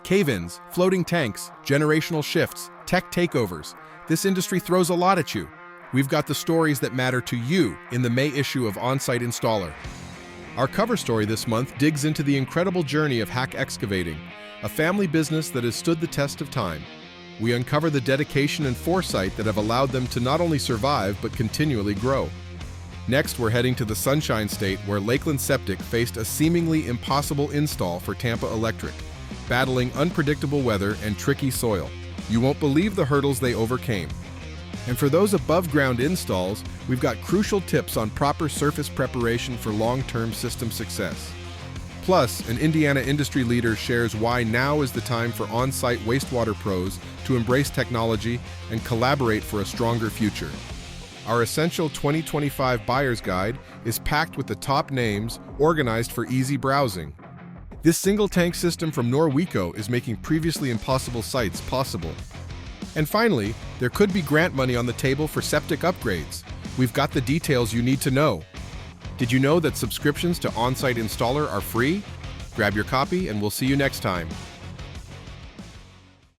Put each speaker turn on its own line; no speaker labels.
Cave-ins, floating tanks, generational shifts, tech takeovers. This industry throws a lot at you. We've got the stories that matter to you in the May issue of Onsite Installer. Our cover story this month digs into the incredible journey of Hack Excavating, a family business that has stood the test of time. We uncover the dedication and foresight that have allowed them to not only survive but continually grow. Next, we're heading to the Sunshine State, where Lakeland Septic faced a seemingly impossible install for Tampa Electric, battling unpredictable weather and tricky soil. You won't believe the hurdles they overcame. And for those above-ground installs, we've got crucial tips on proper surface preparation for long-term system success. Plus, an Indiana industry leader shares why now is the time for on-site wastewater pros to embrace technology and collaborate for a stronger future. Our essential 2025 Buyer's Guide is packed with the top names, organized for easy browsing. This single-tank system from Norweco is making previously impossible sites possible. And finally, there could be grant money on the table for septic upgrades. We've got the details you need to know. Did you know that subscriptions to Onsite Installer are free? Grab your copy and we'll see you next time.